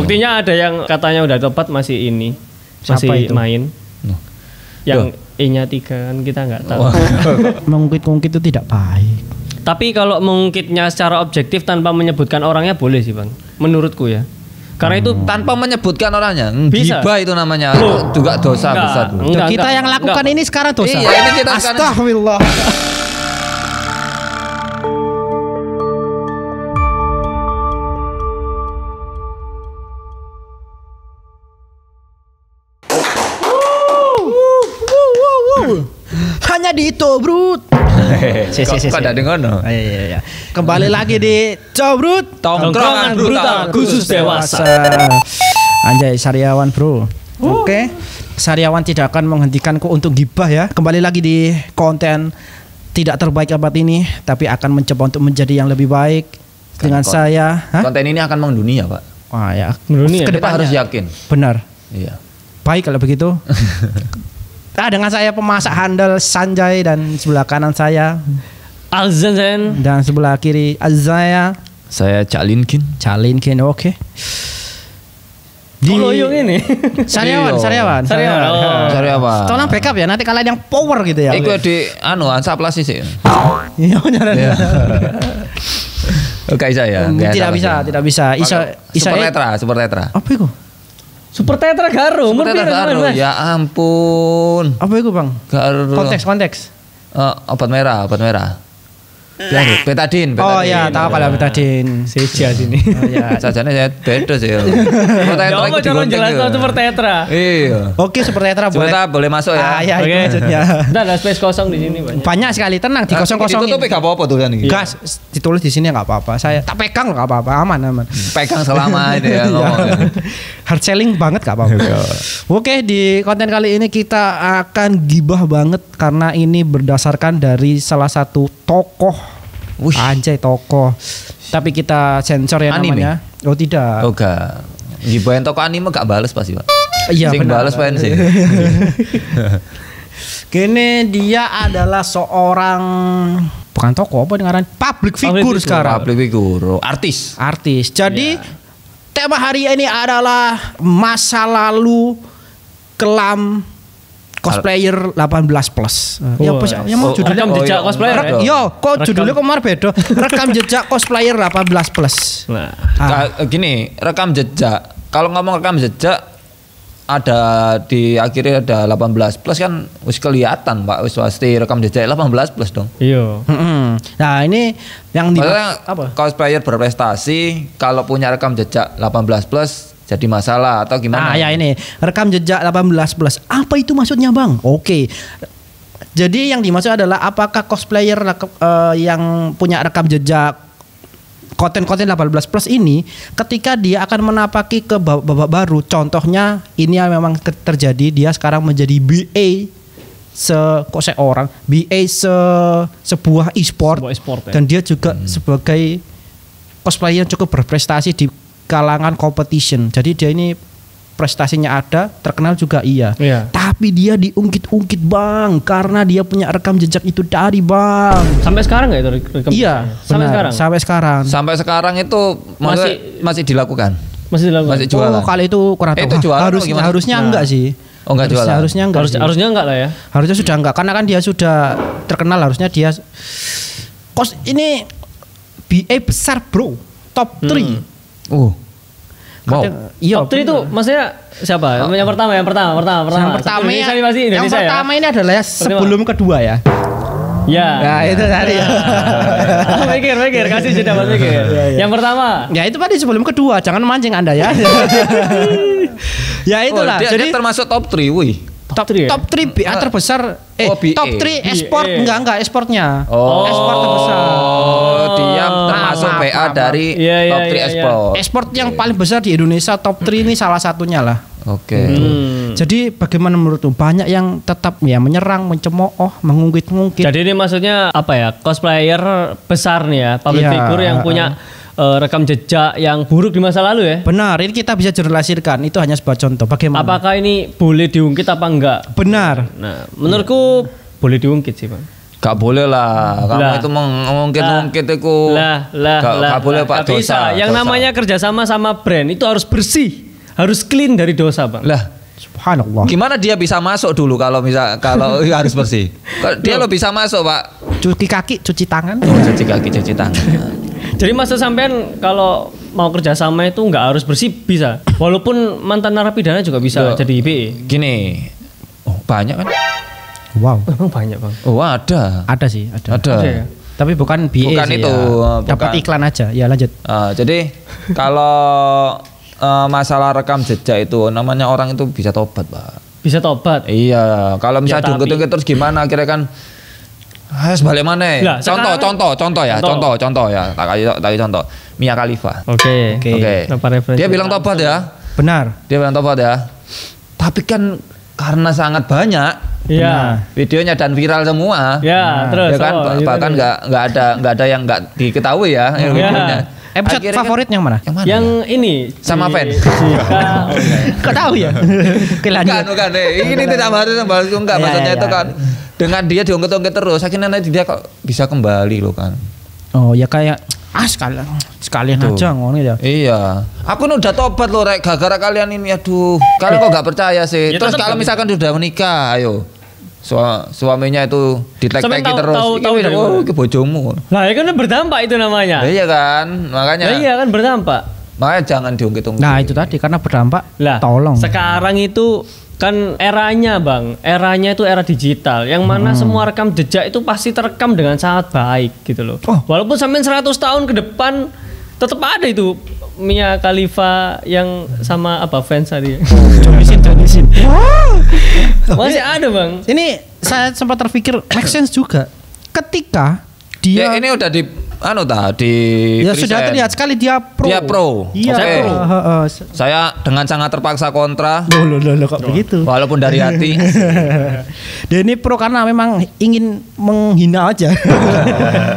Buktinya ada yang katanya udah tobat masih ini. Siapa Masih itu? main. Yang E-nya 3 kan kita nggak tahu. Mengungkit-ungkit itu tidak baik. Tapi kalau mengungkitnya secara objektif tanpa menyebutkan orangnya boleh sih Bang. Menurutku ya. Karena itu Tanpa menyebutkan orangnya, Bisa. gibah itu namanya. Loh. Itu juga dosa Enggak, besar. enggak, Kita yang lakukan enggak. ini sekarang dosa. Iya, ini kita sekarang. Astagfirullah. Hanya di Tobrut. Kok ada ngono? Iya. Kembali lagi di Tobrut. Tongkrongan brutal khusus dewasa. Anjay, Sariawan bro. Oke. Sariawan tidak akan menghentikanku untuk gibah ya. Kembali lagi di konten tidak terbaik abad ini, tapi akan mencoba untuk menjadi yang lebih baik dengan saya. Hah? Konten ini akan mendunia, Pak. Wah ya. Mendunia. Kita harus yakin. Benar. Iya. Baik kalau begitu. Dengan saya pemasak handal Sanjay dan sebelah kanan saya Alzen dan sebelah kiri Azaya Saya Cak Linkin. Calinkin. Oke. Loyong ini. Sariawan. Oh. Cari apa? Tolong backup ya, nanti kalian yang power gitu ya. Iku di Ansaplas sih. Iya, beneran. Oke saya. Tidak bisa. Super Tetra. Apa itu? Super Tetra Garo. Super Tetra Garo. Ya ampun. Apa itu, Bang? Garo. Konteks. Obat merah. Betadine. Oh ya, tahu kalau betadine. Seja sini. Oh ya. Sajane saya beda sih. Super Tetra Jangan itu jangan jelas digontek. Super Tetra. Iya. Oke, Super Tetra Super boleh. Tetra boleh masuk ya. Iya, itu Oke. maksudnya. Ntar ada space kosong di sini banyak. Banyak sekali, tenang dikosong-kosongin. Ditutup gak apa-apa tuh kan iki. Gas ditulis di sini nggak apa-apa. Saya tak pegang nggak apa-apa, aman. Pegang selama ini ya ngomong. Hard selling banget gak apa-apa. Oke, di konten kali ini kita akan gibah banget karena ini berdasarkan dari salah satu tokoh. Anjay, tokoh. Tapi kita sensor ya Anime? namanya. Oh tidak. Oh gak. Gibahin toko anime gak bales pasti, Pak. Iya Sing benar. bales pengen sih. Kini dia adalah seorang bukan tokoh apa dengaran public figure figure. sekarang. Public figure, artis. Artis. Jadi tema hari ini adalah masa lalu kelam cosplayer 18 plus. Ya apa sih? Yang mau judulnya Rekam jejak cosplayer. ya? Yo, kok judulnya kemarin beda. Rekam jejak cosplayer 18 plus. Nah, Gini, rekam jejak. Kalau ngomong rekam jejak ada di akhirnya ada 18 plus kan wis kelihatan Pak, wis pasti rekam jejak 18 plus dong. iya. Nah, ini yang di Maksudnya apa? cosplayer berprestasi kalau punya rekam jejak 18 plus jadi masalah atau gimana? Nah, ya ini rekam jejak 18 plus. Apa itu maksudnya, Bang? Oke. Jadi yang dimaksud adalah apakah cosplayer yang punya rekam jejak konten-konten 18 plus ini ketika dia akan menapaki ke babak baru, contohnya ini yang memang terjadi, dia sekarang menjadi BA sebuah e-sport, Sebuah e-sport, ya. dan dia juga sebagai cosplayer yang cukup berprestasi di kalangan competition. Jadi dia ini prestasinya ada, terkenal juga iya. Tapi dia diungkit-ungkit, Bang, karena dia punya rekam jejak itu tadi, Bang. Sampai sekarang nggak itu rekam? Iya, Sampai benar. sekarang. Sampai sekarang. Sampai sekarang itu masih dilakukan. Masih dilakukan. Masih jualan. Oh, kali itu kurang tahu. Itu jualan atau gimana? Harusnya enggak sih. Oh, enggak jualan. Harusnya enggak. sih. Harusnya enggak lah ya. Harusnya sudah enggak, karena kan dia sudah terkenal, harusnya dia ini BA besar, Bro. Top 3. Wow. Iya. Top 3 itu maksudnya siapa? Yang pertama. Yang pertama yang pertama ini adalah sebelum kedua ya. Ya. Nah, itu tadi ya. Mikir, kasih jeda buat mikir. Yang pertama. Ya itu tadi sebelum kedua, jangan mancing Anda ya. Ya itulah. Dia Jadi termasuk top 3, wih. Top 3 ya? Top 3 BA terbesar. BA. Top 3 esport enggak esportnya. Oh. Esport terbesar. Dia termasuk Maaf, BA maaf. dari Iya, top iya, 3 iya. esport. Esport yang paling besar di Indonesia, top 3 ini salah satunya lah. Oke. Jadi bagaimana menurutmu? Banyak yang tetap ya menyerang, mencemooh, mengungkit-ungkit. Jadi ini maksudnya apa ya? Cosplayer besar nih ya, public Iya. figure yang punya rekam jejak yang buruk di masa lalu ya. Benar, ini kita bisa generalisirkan. Itu hanya sebuah contoh. Bagaimana? Apakah ini boleh diungkit apa enggak? Benar. Nah, menurutku boleh diungkit sih, Bang. Gak boleh lah. Kamu Lah. itu mengungkit-ungkit itu. Gak boleh Pak, Gak bisa. dosa. Yang dosa. namanya kerjasama sama brand itu harus bersih, harus clean dari dosa, Bang. Lah, Subhanallah. gimana dia bisa masuk dulu kalau harus bersih? Dia lo bisa masuk, Pak. Cuci kaki, cuci tangan. Cuci kaki, cuci tangan. Jadi maksud sampean kalau mau kerjasama itu nggak harus bersih bisa. Walaupun mantan narapidana juga bisa Loh. jadi IPE. Gini. Oh, banyak kan? Wow. Emang banyak, Bang. Oh, ada. Ada sih, ada. Ada. Ada ya? Tapi bukan BA Bukan sih itu, ya. Dapat bukan. iklan aja. Ya lanjut. Jadi kalau masalah rekam jejak itu namanya orang itu bisa tobat, Pak. Bisa tobat. Iya, kalau misalnya Ya, tapi- diungkit-ungkit terus gimana akhirnya kan harus balik mana? Lah, sekarang- Contoh ya. Tak kasih contoh. Mia Khalifa. Oke. Oke. Tanpa referensi. Dia bilang tobat ya. Benar. Dia bilang tobat ya. Tapi kan karena sangat banyak Iya. videonya dan viral semua. Ya, terus. Ya kan oh, bahkan gitu. nggak ada yang nggak diketahui ya yang Iya. videonya. Episode Akhirnya kan- favorit yang mana? Yang mana? Yang ya? ini Sama fans. Kok tahu ya? Oke lanjut. Bukan. Ini tidak harus bahas enggak. Iya, Maksudnya iya, itu iya. kan dengan dia diungkit-ungkit terus, akhirnya nanti dia kok bisa kembali loh kan. Oh ya kayak sekalian Tuh. aja ngono ya. Iya. Aku udah tobat loh, Rek. Gara-gara kalian ini, aduh. Kalian kok nggak percaya sih? Ya, Terus tetep kalau kan. misalkan sudah menikah, ayo. Suaminya itu ditek-teki Sampai tahu- terus. tahu dari Oh, mana? ke bojomu. Lah, itu kan berdampak itu namanya. Iya kan? Makanya Lah, iya kan berdampak. makanya jangan diungkit-ungkit. Nah itu tadi karena berdampak. Lah, Tolong. sekarang itu kan eranya, Bang. Eranya itu era digital yang mana semua rekam jejak itu pasti terekam dengan sangat baik gitu loh. Oh. Walaupun sampai 100 tahun ke depan tetap ada itu Mia Khalifa yang sama apa fans tadi. Jonisin. Masih ada, Bang. Ini saya sempat terpikir make sense juga. Ketika dia Ya, ini udah di di ya sudah present. terlihat sekali dia pro. Dia pro. Iya. Oke. Pro. Saya dengan sangat terpaksa kontra Loh, kok begitu? walaupun dari hati. Dia ini pro karena memang ingin menghina aja.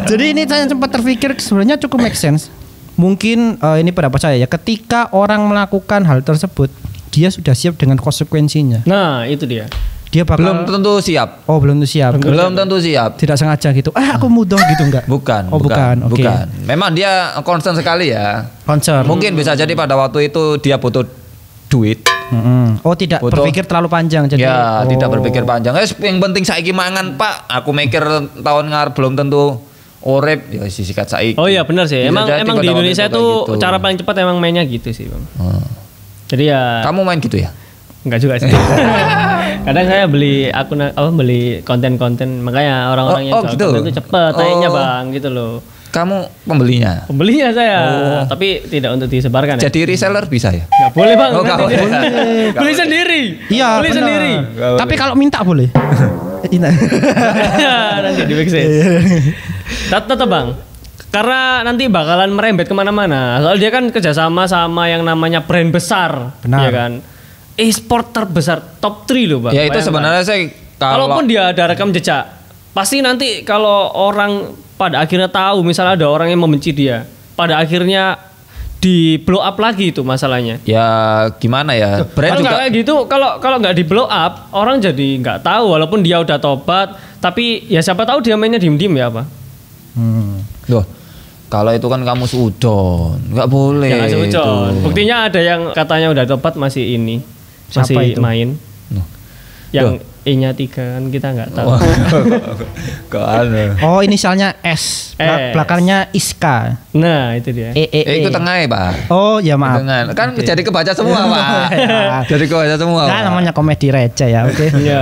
Jadi ini saya sempat terpikir sebenarnya cukup make sense. Mungkin ini pendapat saya ya. Ketika orang melakukan hal tersebut, dia sudah siap dengan konsekuensinya. Nah, itu dia. Dia bakal Belum tentu siap. Oh, belum siap. Belum tentu siap. Tidak sengaja gitu. Aku mudah gitu enggak? Bukan. Oh, bukan. Oke. Bukan. Memang dia concern sekali ya. Concern. Mungkin bisa jadi pada waktu itu dia butuh duit. Oh, tidak Butuh. berpikir terlalu panjang jadi. Ya, oh. tidak berpikir panjang. Yang penting saiki mangan, Pak. Aku mikir tahun ngarep belum tentu urip ya sikat saiki. Oh iya benar sih. Bisa Emang jadi emang pada di waktu Indonesia itu tuh kayak gitu. cara paling cepat emang mainnya gitu sih, Bang. Jadi ya Kamu main gitu ya? enggak juga sih. Kadang saya beli beli konten-konten makanya orang-orang yang jual gitu. konten itu cepet naiknya, Oh. Bang, gitu loh. Kamu pembelinya. Pembelinya saya, tapi tidak untuk disebarkan ya. Jadi reseller bisa ya? Enggak boleh, Bang. Oh, nanti nggak dia- boleh. Beli sendiri. Iya, beli benar. sendiri. Tapi kalau minta boleh. Ini. Nanti di backstage. Tetap, Bang. Karena nanti bakalan merembet kemana-mana. Soal dia kan kerjasama sama yang namanya brand besar, Benar. ya kan? E-sport terbesar top 3 loh, Bang. Ya itu Bayangkan. sebenarnya saya kalau Kalaupun dia ada rekam jejak, pasti nanti kalau orang pada akhirnya tahu, misalnya ada orang yang membenci dia, pada akhirnya di blow up lagi itu masalahnya. ya gimana ya? Brand Kalau juga nggak kayak gitu, kalau nggak di blow up, orang jadi nggak tahu walaupun dia udah tobat, tapi ya siapa tahu dia mainnya diem-diem ya apa? loh. Kalau itu kan kamu sudon, nggak boleh. Jangan itu. seujon. Buktinya ada yang katanya udah tobat masih ini, Siapa masih itu? main. Loh. Yang I-nya 3 kan kita nggak tahu. Kok aneh. Oh, inisialnya S. S. Belakangnya Iska. Nah itu dia. Itu tengah ya, Pak. Oh, ya maaf. Tengah. Kan jadi kebaca semua, Pak. Jadi kebaca semua. Nah, Pak. namanya komedi receh ya, oke. Iya.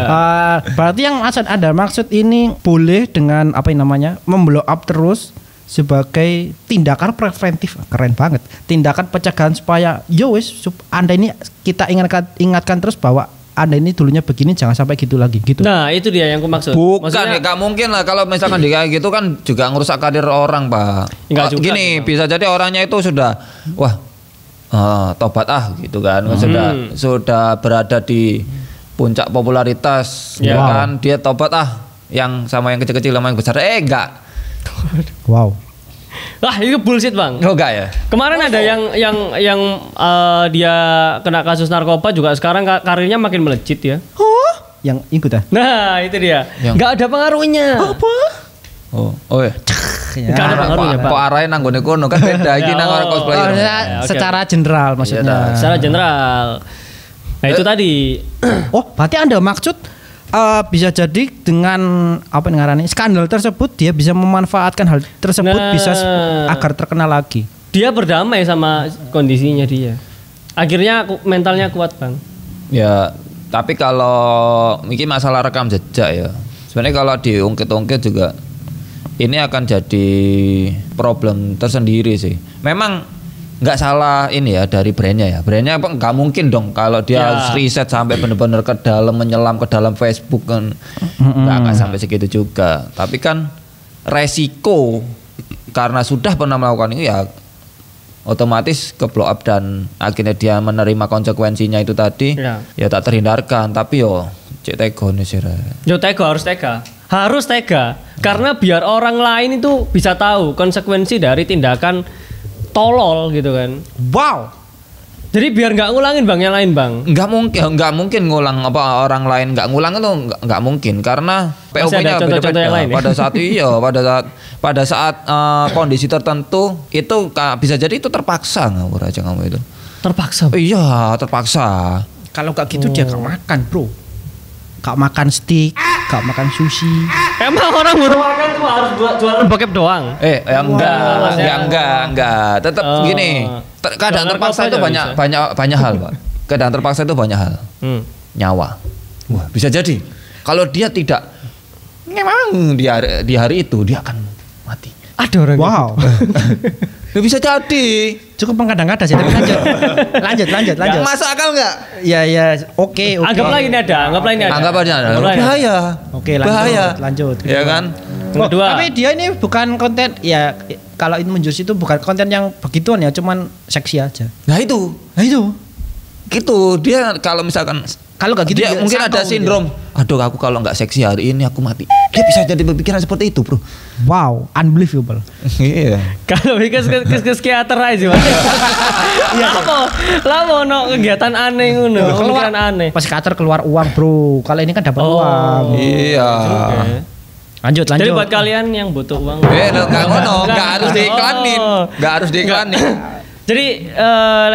Berarti yang ada maksud ini boleh dengan apa yang namanya memblow up terus sebagai tindakan preventif. Keren banget. Tindakan pencegahan supaya yo wis Anda ini kita ingatkan terus bahwa Anda ini dulunya begini, jangan sampai gitu lagi gitu. Nah itu dia yang aku maksud. Bukan Maksudnya- ya, gak mungkin lah kalau misalkan dia kayak gitu kan juga ngerusak karir orang, Pak. Enggak juga Gini, sih, Bang. bisa jadi orangnya itu sudah tobat gitu kan. Sudah berada di puncak popularitas Ya. ya kan. Dia tobat yang sama yang kecil-kecil sama yang besar. Enggak. Wow. Wah itu bullshit, Bang. Oh, enggak ya. Kemarin ada yang dia kena kasus narkoba juga sekarang karirnya makin melejit ya. Oh, yang ikut ah. Nah, itu dia. Yang- Nggak ada pengaruhnya. Apa? Oh ya. Nggak ada pengaruhnya, Pak. Kok arahnya nanggone kono kan beda iki nang orang Oh, cosplayer. oke. secara general maksudnya. Iya, Secara general. Nah, itu tadi. Oh, berarti Anda maksud bisa jadi dengan apa ngarannya skandal tersebut dia bisa memanfaatkan hal tersebut Nah. bisa agar terkenal lagi. Dia berdamai sama kondisinya dia. Akhirnya mentalnya kuat, Bang. Ya, tapi kalau ini masalah rekam jejak ya. Sebenarnya kalau diungkit-ungkit juga ini akan jadi problem tersendiri sih. Memang nggak salah ini ya dari brandnya ya. Brandnya apa nggak mungkin dong kalau dia Ya. harus riset sampai benar-benar ke dalam menyelam ke dalam Facebook kan nggak akan sampai segitu juga. Tapi kan resiko karena sudah pernah melakukan itu ya otomatis ke blow up dan akhirnya dia menerima konsekuensinya itu tadi ya tak terhindarkan. Tapi yo cek tego nih sih Re. Yo tega harus tega karena biar orang lain itu bisa tahu konsekuensi dari tindakan tolol gitu kan. Wow. Jadi biar nggak ngulangin Bang yang lain Bang. nggak mungkin ngulang apa orang lain nggak ngulang itu nggak mungkin karena Masih POV-nya ada contoh-contoh yang lain ya? pada saat kondisi tertentu itu bisa jadi itu terpaksa ngawur aja kamu itu. Terpaksa. Iya terpaksa. Kalau gak gitu dia gak makan, Bro. Gak makan steak, gak makan sushi. Emang orang baru makan cuma harus jualan bokep doang. Ya enggak. Tetap gini. Keadaan Jualan terpaksa apa itu aja banyak hal, Pak. Keadaan terpaksa itu banyak hal. Nyawa. Wah, bisa jadi. Kalau dia tidak memang di hari itu dia akan mati. Ada orang. Wow. Ya bisa jadi. Cukup mengada-ngada sih, tapi lanjut. Masuk akal enggak? Ya, oke. Anggaplah ini ada. Anggap aja ada. Anggaplah ini ada. Bahaya. Oke, Bahaya. lanjut. Ya kan? Yang kedua. Tapi dia ini bukan konten ya kalau itu menjurus itu bukan konten yang begituan ya, cuman seksi aja. Nah itu. Gitu. Dia kalau misalkan Kalau gak gitu dia mungkin ada sindrom. Aduh, aku kalau nggak seksi hari ini aku mati. Dia bisa jadi berpikiran seperti itu, Bro. Wow, unbelievable. Iya. Kalau ke psikiater aja Mas. Iya lah no kegiatan aneh ngono, keluar aneh. Pas kater keluar uang, Bro. Kalau ini kan dapat uang. Iya. Lanjut. Jadi buat kalian yang butuh uang. Nggak ngono, nggak harus diiklanin. Nggak harus diiklanin. Jadi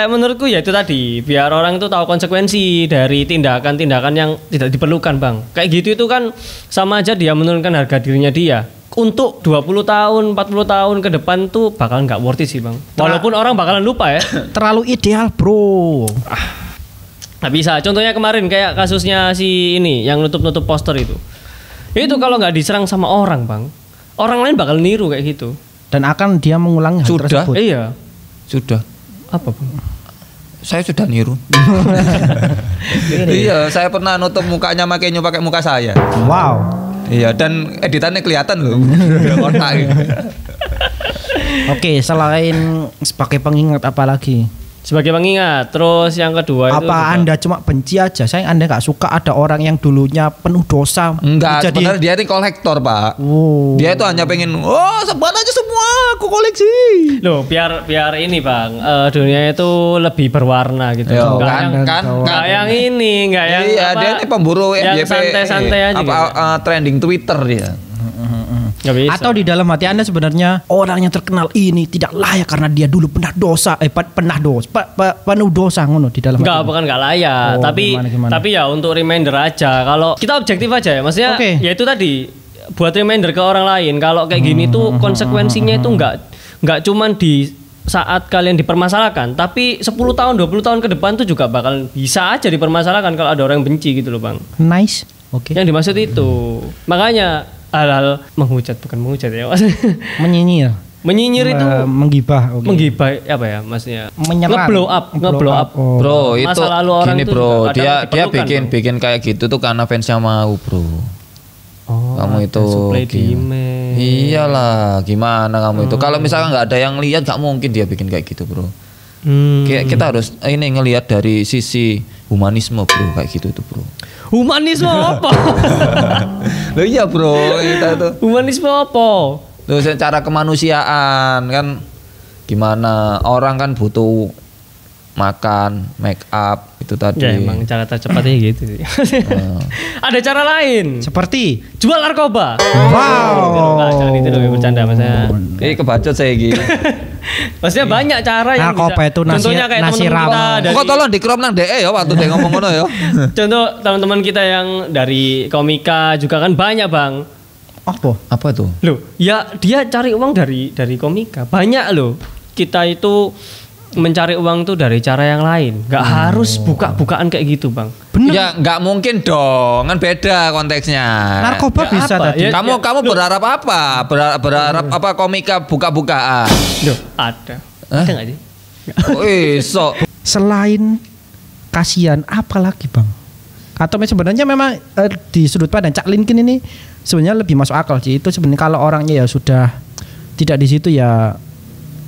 menurutku ya itu tadi biar orang itu tahu konsekuensi dari tindakan-tindakan yang tidak diperlukan Bang. Kayak gitu itu kan sama aja dia menurunkan harga dirinya dia. Untuk 20 tahun, 40 tahun ke depan tuh bakal nggak worth it sih Bang. Walaupun orang bakalan lupa ya. Terlalu ideal, Bro. Nggak bisa. Contohnya kemarin kayak kasusnya si ini yang nutup-nutup poster itu. Itu kalau nggak diserang sama orang Bang, orang lain bakal niru kayak gitu. Dan akan dia mengulangi hal Sudah. tersebut. Iya. Sudah. Apa Bang? Saya sudah niru. Iya, saya pernah nutup mukanya pakai muka saya. Wow. Iya, dan editannya kelihatan loh. Kotak. Oke, selain sebagai pengingat apa lagi? Sebagai pengingat. Terus yang kedua itu Apa Anda cuma benci aja? Saya Anda nggak suka ada orang yang dulunya penuh dosa. Enggak, jadi sebenarnya dia ini kolektor, Pak. Wow. Dia itu hanya pengen, sebat aja semua, aku koleksi. loh biar ini Bang, dunia itu lebih berwarna gitu. Yo, Nggak kan, yang, kan, nggak kan. yang ini, nggak yang Iya, apa, dia ini pemburu yang FYP, santai-santai aja gitu. trending Twitter dia. Nggak bisa. Atau di dalam hati Anda sebenarnya orang yang terkenal ini tidak layak karena dia dulu pernah dosa, penuh dosa ngono di dalam Enggak, hati. bukan enggak layak, Oh, tapi gimana? tapi ya untuk reminder aja. Kalau kita objektif aja ya, maksudnya Oke. ya itu tadi buat reminder ke orang lain kalau kayak gini tuh konsekuensinya itu enggak cuman di saat kalian dipermasalahkan, tapi 10 tahun, 20 tahun ke depan tuh juga bakal bisa aja dipermasalahkan kalau ada orang yang benci gitu loh, Bang. Nice. Oke. Yang dimaksud itu. Makanya hal-hal menghujat bukan menghujat ya, Mas. Menyinyir. Menyinyir itu menggibah. Oke. menggibah apa ya maksudnya? Menyerang. Ngeblow up. Oh. Bro, itu Masa lalu orang gini itu bro, juga kadang dia diperlukan, bikin kayak gitu tuh karena fansnya mau, bro. Oh, Kamu ada itu supply gimana? demand. Iyalah, gimana kamu itu? Kalau misalkan nggak ada yang lihat, nggak mungkin dia bikin kayak gitu, bro. Kita harus ini ngelihat dari sisi humanisme, bro, kayak gitu tuh, bro. Humanisme apa? Loh iya, bro, kita tuh. Humanisme apa? Terus secara kemanusiaan kan gimana? Orang kan butuh makan, make up itu tadi. Ya emang cara tercepatnya gitu. Ada cara lain. Seperti Jual narkoba. wow. Enggak, jangan itu dong bercanda maksudnya. Ini kebacot saya gitu. Maksudnya banyak cara yang Narkoba bisa. itu nasi- Contohnya kayak nasi teman-teman kita rames. dari Kok tolong dikrop nang DE ya waktu dia ngomong ngono ya. contoh teman-teman kita yang dari komika juga kan banyak bang. Apa? Apa tuh? Loh, ya dia cari uang dari komika. Banyak loh. Kita itu mencari uang tuh dari cara yang lain. Gak harus buka-bukaan kayak gitu bang. Bener. Ya nggak mungkin dong, kan beda konteksnya. Narkoba Ya bisa apa? tadi. Ya- Kamu berharap apa? Berharap apa komika buka-bukaan? Loh, ada. Ada nggak sih? So Selain kasihan, apa lagi bang? Atau sebenarnya memang di sudut pandang Cak Linkin ini sebenarnya lebih masuk akal sih. Itu sebenarnya kalau orangnya ya sudah tidak di situ ya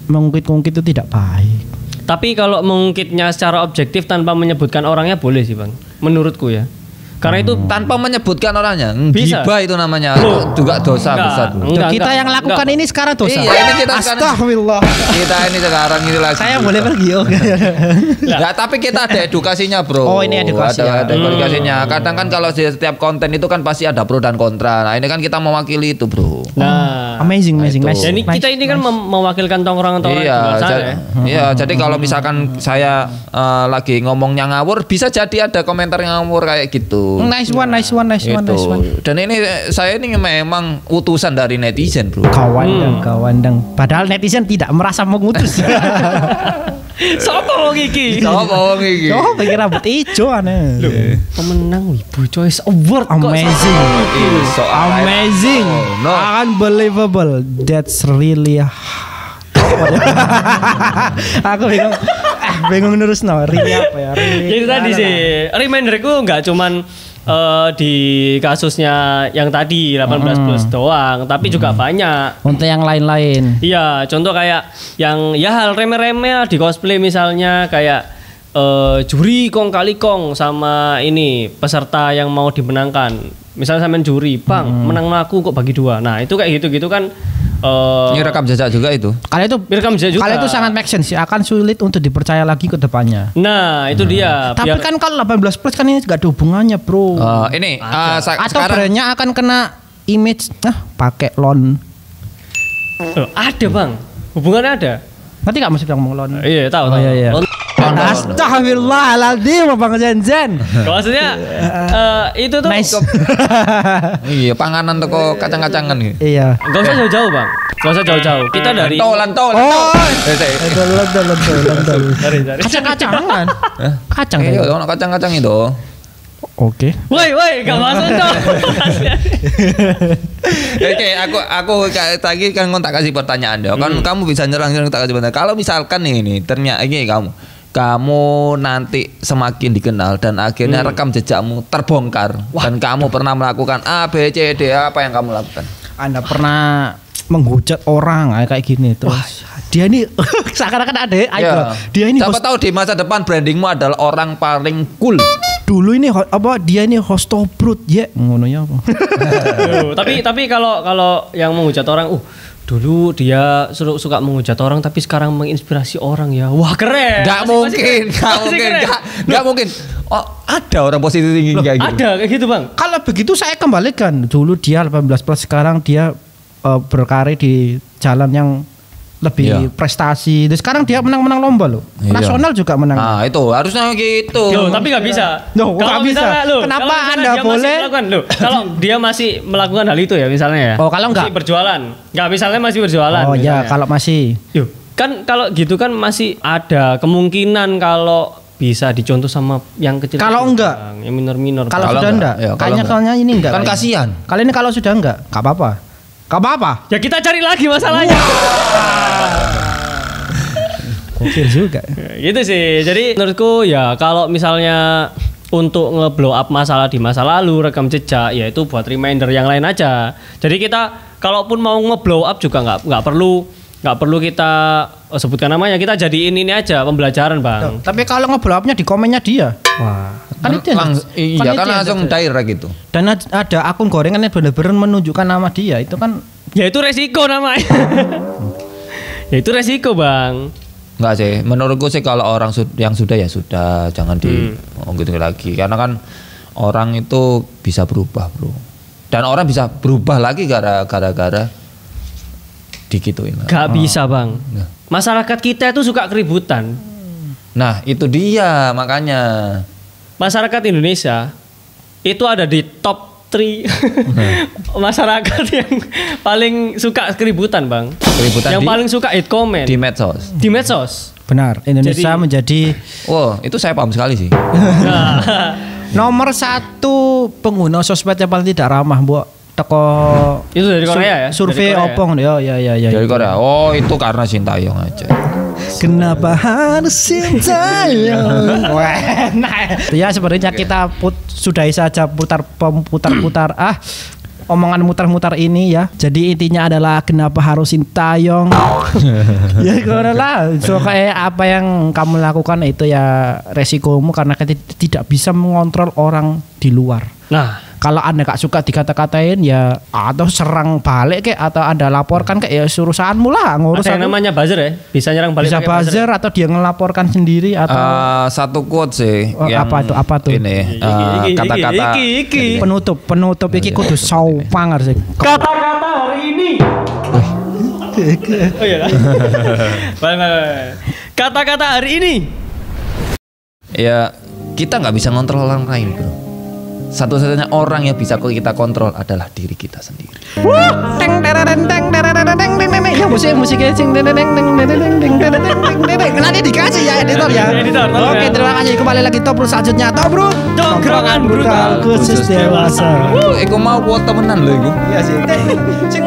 mengungkit-ungkit itu tidak baik. Tapi kalau mengungkitnya secara objektif tanpa menyebutkan orangnya boleh sih bang. Menurutku ya. Karena itu tanpa menyebutkan orangnya, Bisa. gibah itu namanya, Loh. juga dosa Enggak. besar. Enggak, Kita yang lakukan enggak. ini sekarang dosa. Iya, ini kita sekarang- Astagfirullah. Kita ini sekarang ini lagi. Saya boleh pergi. Oke. Ya, tapi kita ada edukasinya, bro. Oh, ini edukasi ya. Ada edukasinya. Kadang kan kalau di setiap konten itu kan pasti ada pro dan kontra. Nah, ini kan kita mewakili itu, bro. Nah, Amazing, itu. amazing. Nice. ya ini kita ini kan mewakilkan tongkrongan-tongkrongan Iya, di luar sana ya. iya. Jadi kalau misalkan saya lagi ngomongnya ngawur, bisa jadi ada komentar ngawur kayak gitu. Nice one, nice one, nice one, nice one. Dan ini saya ini memang utusan dari netizen, bro. Kawandang, kawandang. Padahal netizen tidak merasa mengutus. Sopo iki? Sopo wong iki? Oh, pikir rambut hijau aneh. Pemenang Wibu Choice Award kok Amazing. Iso Amazing. No. Unbelievable. That's really aku bingung. Bingung nurus Ri apa ya? Jadi tadi sih reminderku nggak cuman di kasusnya yang tadi 18 plus doang, tapi juga banyak. Untuk yang lain-lain. Iya, contoh kayak yang ya hal remeh-remeh di cosplay misalnya kayak juri kong kali kong sama ini peserta yang mau dimenangkan. Misalnya sampean juri, bang menang aku kok bagi dua. Nah itu kayak gitu-gitu kan. Ini rekam jejak juga itu. Kalau itu Rekam jejak juga. Kalau itu sangat make sense sih, akan sulit untuk dipercaya lagi ke depannya. Nah itu dia. Tapi kan kalau 18 plus kan ini gak ada hubungannya, bro. Ini Atau sekarang brandnya akan kena image pakai lon. Loh, ada bang, hubungannya ada. Ngerti gak maksud yang ngomong lon? Iya tahu. Oh, tahu. iya, iya. Lon- Astagfirullahaladzim, Bang Zen. Maksudnya itu tuh Nice. iya panganan toko kacang-kacangan gitu. Iya. Gak usah jauh-jauh bang. Gak usah jauh-jauh. Kita dari Lentol. Oh. Eh, dari. Kacang-kacangan. Kacang. Iya, tadi. ono kacang-kacang itu. Oke. Woi, gak masuk dong. Oke, aku tadi kan tak kasih pertanyaan deh. Kan kamu bisa nyerang tak kasih pertanyaan. Kalau misalkan ini ternyata ini kamu nanti semakin dikenal dan akhirnya rekam jejakmu terbongkar dan kamu pernah melakukan A, B, C, D, apa yang kamu lakukan? Anda pernah menghujat orang kayak gini terus. Dia ini seakan-akan ada Ya. dia ini Siapa host, tahu di masa depan brandingmu adalah orang paling cool. dulu ini dia ini host tobrut ya ngono ya apa. Loh, tapi kalau yang menghujat orang, dulu dia suka menghujat orang tapi sekarang menginspirasi orang ya. Wah, keren. Gak mungkin, gak mungkin. Oh, ada orang positif tinggi kayak gitu. Ada kayak gitu, Bang. Kalau begitu saya kembalikan. Dulu dia 18 plus, sekarang dia berkarir di jalan yang lebih Iya. prestasi. Dan sekarang dia menang-menang lomba loh. Iya. Nasional juga menang. Nah, itu harusnya gitu. Loh, tapi nggak bisa. Loh, Kalau nggak bisa. misalnya, loh, Kenapa kalau misalnya Anda dia masih boleh? melakukan, loh, kalau dia masih melakukan hal itu ya misalnya ya. Oh, kalau nggak? Masih berjualan. Nggak, misalnya masih berjualan. Oh ya, misalnya. kalau masih Yuk, kan kalau gitu kan masih ada kemungkinan kalau bisa dicontoh sama yang kecil. Kalau enggak? Yang minor-minor. kalau Kalau sudah enggak, enggak, ya, kalau kayaknya enggak. kayaknya ini enggak. Kan kayaknya. kasihan. Kali ini kalau sudah enggak apa-apa. Gak apa-apa. Ya kita cari lagi masalahnya. Kecil juga. Gitu sih. Jadi menurutku ya kalau misalnya untuk nge-blow up masalah di masa lalu, rekam jejak, ya itu buat reminder yang lain aja. Jadi kita kalaupun mau nge-blow up juga nggak perlu kita sebutkan namanya. Kita jadiin ini aja pembelajaran, Bang. Tapi kalau nge-blow-up-nya di komennya dia. Wah, kan itu yang- Iya, itu kan yang langsung terjadi. direct gitu. Dan ada akun gorengan yang benar-benar menunjukkan nama dia. Itu kan Ya itu resiko namanya. Ya itu resiko, Bang. Enggak sih, menurutku sih kalau orang yang sudah ya sudah, jangan gitu lagi. Karena kan orang itu bisa berubah, bro. Dan orang bisa berubah lagi gara-gara dikituin. Gak bisa bang. Masyarakat kita itu suka keributan. Nah itu dia makanya. Masyarakat Indonesia itu ada di top 3 masyarakat yang paling suka keributan bang. Keributan yang paling suka hate comment di medsos. Di medsos. Benar. Indonesia menjadi wow itu saya paham sekali sih. nomor 1 pengguna sosmed yang paling tidak ramah, Bu. Teko itu dari Korea ya? Survei opong ya. Dari Korea. Oh, itu karena Sintayong aja. Kenapa harus Sintayong? Ya sebenarnya kita sudahi saja putar-putar omongan mutar-mutar ini ya. Jadi intinya adalah kenapa harus Sintayong? Ya karena lah. So kayak apa yang kamu lakukan itu ya resikomu karena kita tidak bisa mengontrol orang di luar. Nah, kalau Anda gak suka dikata-katain ya atau serang balik kayak atau Anda laporkan kayak ya urusanmu lah ngurus. ada yang namanya buzzer ya, bisa nyerang balik. Bisa buzzer atau dia ngelaporkan sendiri atau satu quote sih yang apa tuh? Ini kata-kata penutup iki kudu saupangar sih. Kata-kata hari ini. Oh iya. Kata-kata hari ini. Ya kita nggak bisa ngontrol orang lain, bro. Satu-satunya orang yang bisa kita kontrol adalah diri kita sendiri. Ya musiknya nanti dikasih ya editor ya. Oke, terima kasih. Kembali lagi Top Bro selanjutnya. Top Bro Tongkrongan brutal khusus dewasa. Aku mau buat temenan loh, Iya sih. Sing